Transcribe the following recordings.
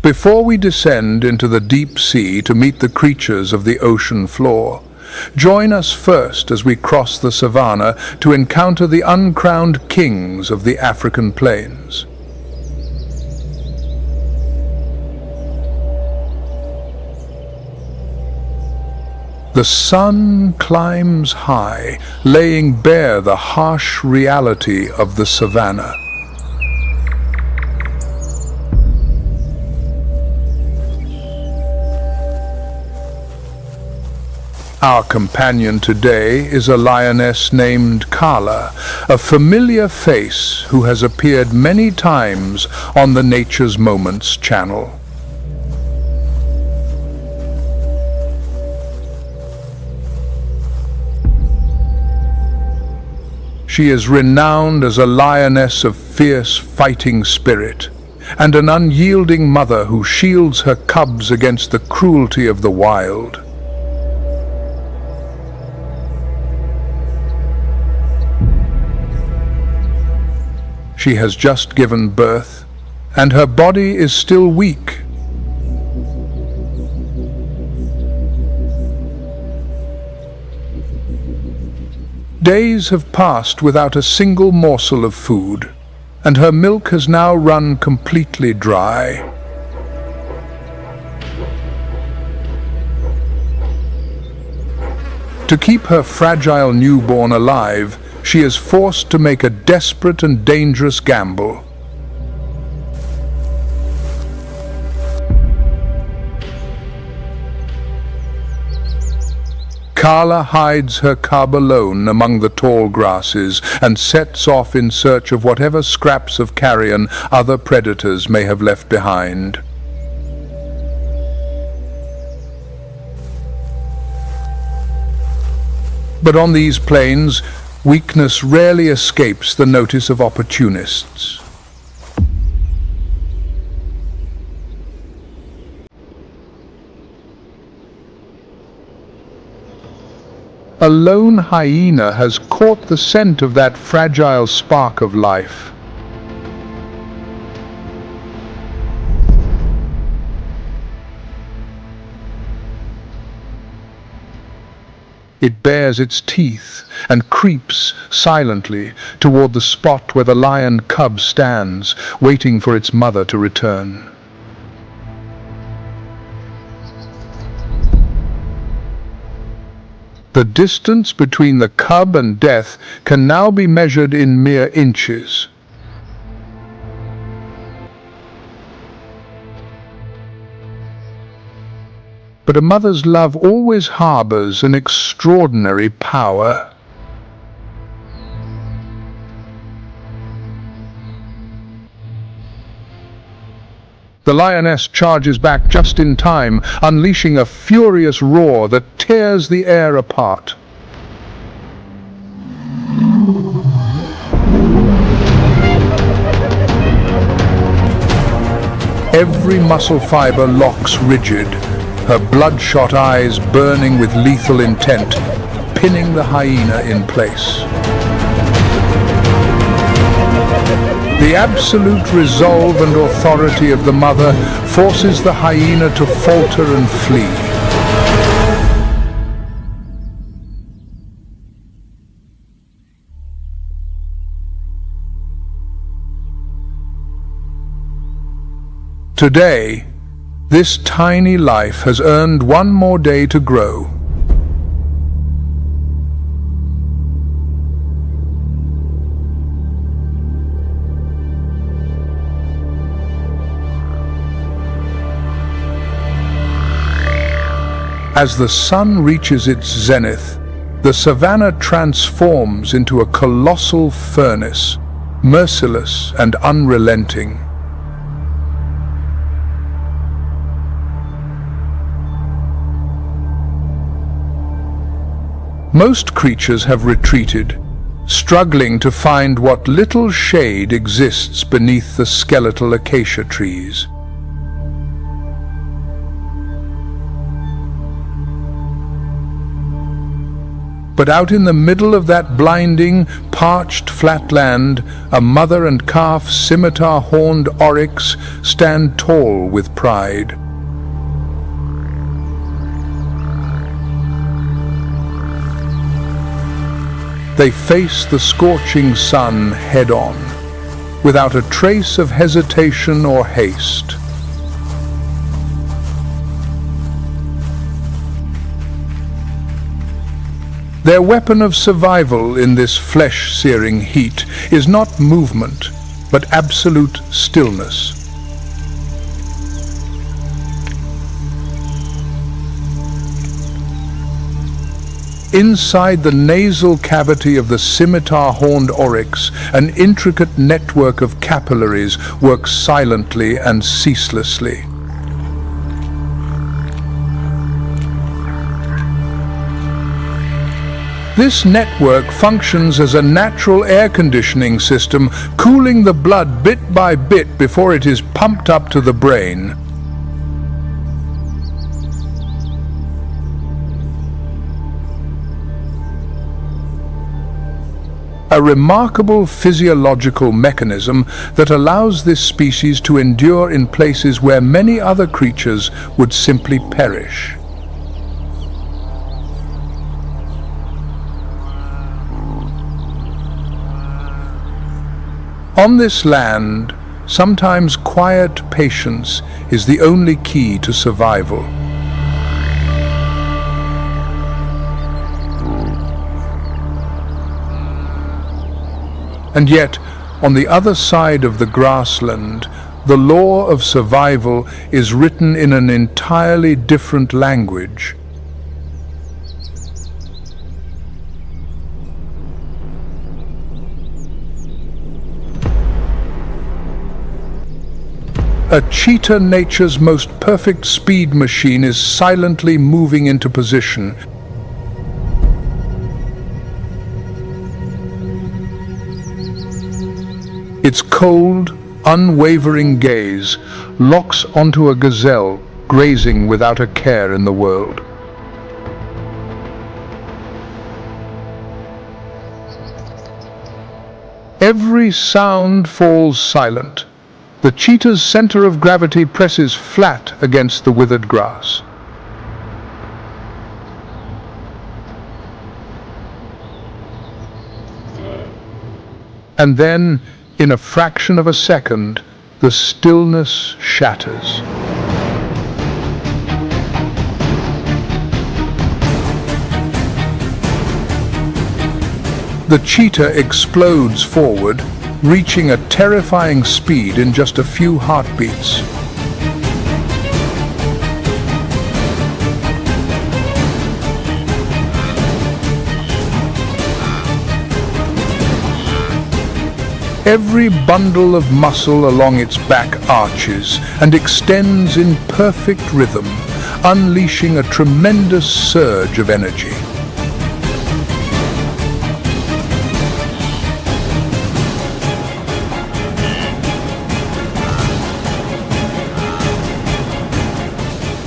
Before we descend into the deep sea to meet the creatures of the ocean floor, join us first as we cross the savannah to encounter the uncrowned kings of the African plains. The sun climbs high, laying bare the harsh reality of the savannah. Our companion today is a lioness named Kala, a familiar face who has appeared many times on the Nature's Moments channel. She is renowned as a lioness of fierce fighting spirit, and an unyielding mother who shields her cubs against the cruelty of the wild. She has just given birth, and her body is still weak. Days have passed without a single morsel of food, and her milk has now run completely dry. To keep her fragile newborn alive, she is forced to make a desperate and dangerous gamble. Kala hides her cub alone among the tall grasses and sets off in search of whatever scraps of carrion other predators may have left behind. But on these plains, weakness rarely escapes the notice of opportunists. A lone hyena has caught the scent of that fragile spark of life. It bares its teeth and creeps silently toward the spot where the lion cub stands, waiting for its mother to return. The distance between the cub and death can now be measured in mere inches. But a mother's love always harbors an extraordinary power. The lioness charges back just in time, unleashing a furious roar that tears the air apart. Every muscle fiber locks rigid, her bloodshot eyes burning with lethal intent, pinning the hyena in place. The absolute resolve and authority of the mother forces the hyena to falter and flee. Today, this tiny life has earned one more day to grow. As the sun reaches its zenith, the savannah transforms into a colossal furnace, merciless and unrelenting. Most creatures have retreated, struggling to find what little shade exists beneath the skeletal acacia trees. But out in the middle of that blinding, parched flatland, a mother and calf scimitar-horned oryx stand tall with pride. They face the scorching sun head-on, without a trace of hesitation or haste. Their weapon of survival in this flesh-searing heat is not movement, but absolute stillness. Inside the nasal cavity of the scimitar-horned oryx, an intricate network of capillaries works silently and ceaselessly. This network functions as a natural air conditioning system, cooling the blood bit by bit before it is pumped up to the brain. A remarkable physiological mechanism that allows this species to endure in places where many other creatures would simply perish. On this land, sometimes quiet patience is the only key to survival. And yet, on the other side of the grassland, the law of survival is written in an entirely different language. A cheetah, nature's most perfect speed machine, is silently moving into position. Its cold, unwavering gaze locks onto a gazelle grazing without a care in the world. Every sound falls silent. The cheetah's center of gravity presses flat against the withered grass. And then, in a fraction of a second, the stillness shatters. The cheetah explodes forward, reaching a terrifying speed in just a few heartbeats. Every bundle of muscle along its back arches and extends in perfect rhythm, unleashing a tremendous surge of energy.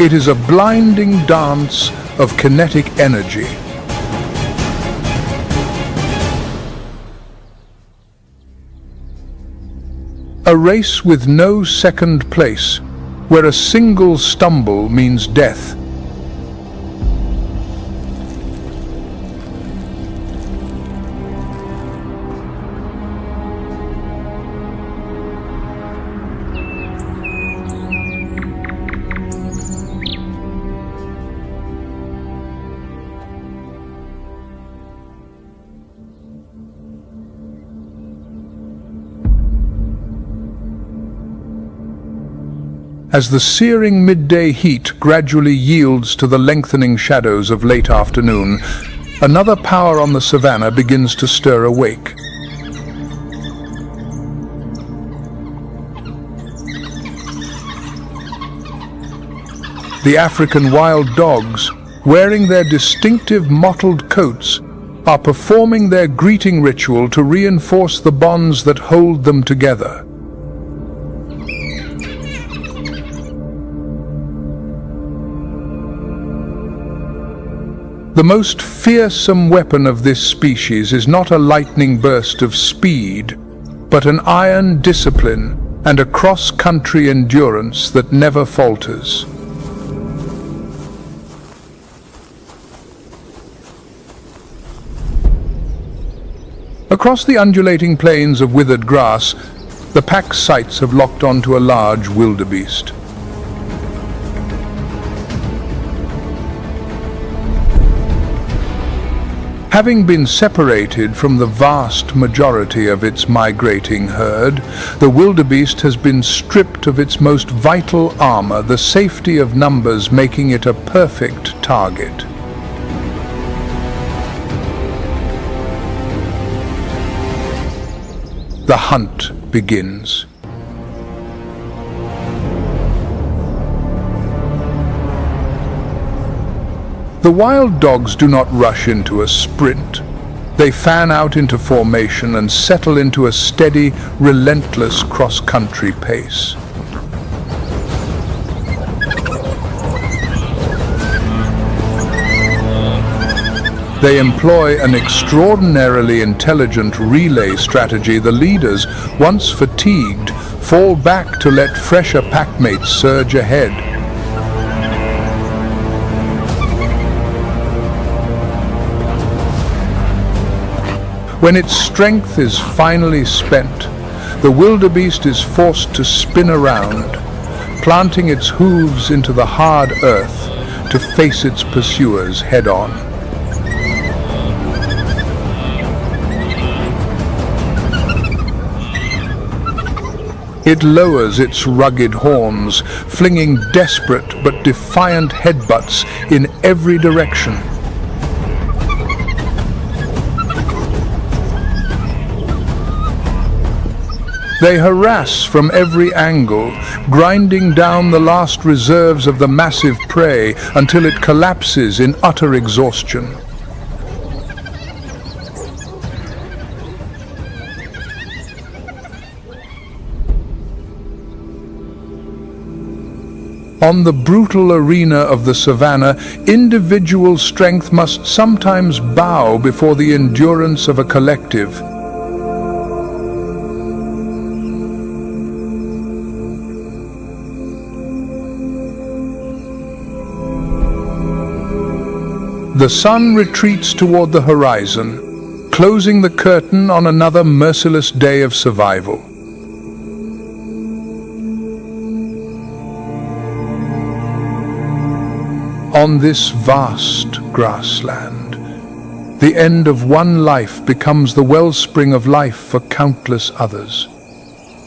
It is a blinding dance of kinetic energy. A race with no second place, where a single stumble means death. As the searing midday heat gradually yields to the lengthening shadows of late afternoon, another power on the savannah begins to stir awake. The African wild dogs, wearing their distinctive mottled coats, are performing their greeting ritual to reinforce the bonds that hold them together. The most fearsome weapon of this species is not a lightning burst of speed, but an iron discipline and a cross-country endurance that never falters. Across the undulating plains of withered grass, the pack's sights have locked onto a large wildebeest. Having been separated from the vast majority of its migrating herd, the wildebeest has been stripped of its most vital armor, the safety of numbers making it a perfect target. The hunt begins. The wild dogs do not rush into a sprint. They fan out into formation and settle into a steady, relentless cross-country pace. They employ an extraordinarily intelligent relay strategy. The leaders, once fatigued, fall back to let fresher packmates surge ahead. When its strength is finally spent, the wildebeest is forced to spin around, planting its hooves into the hard earth to face its pursuers head-on. It lowers its rugged horns, flinging desperate but defiant headbutts in every direction. They harass from every angle, grinding down the last reserves of the massive prey until it collapses in utter exhaustion. On the brutal arena of the savannah, individual strength must sometimes bow before the endurance of a collective. The sun retreats toward the horizon, closing the curtain on another merciless day of survival. On this vast grassland, the end of one life becomes the wellspring of life for countless others.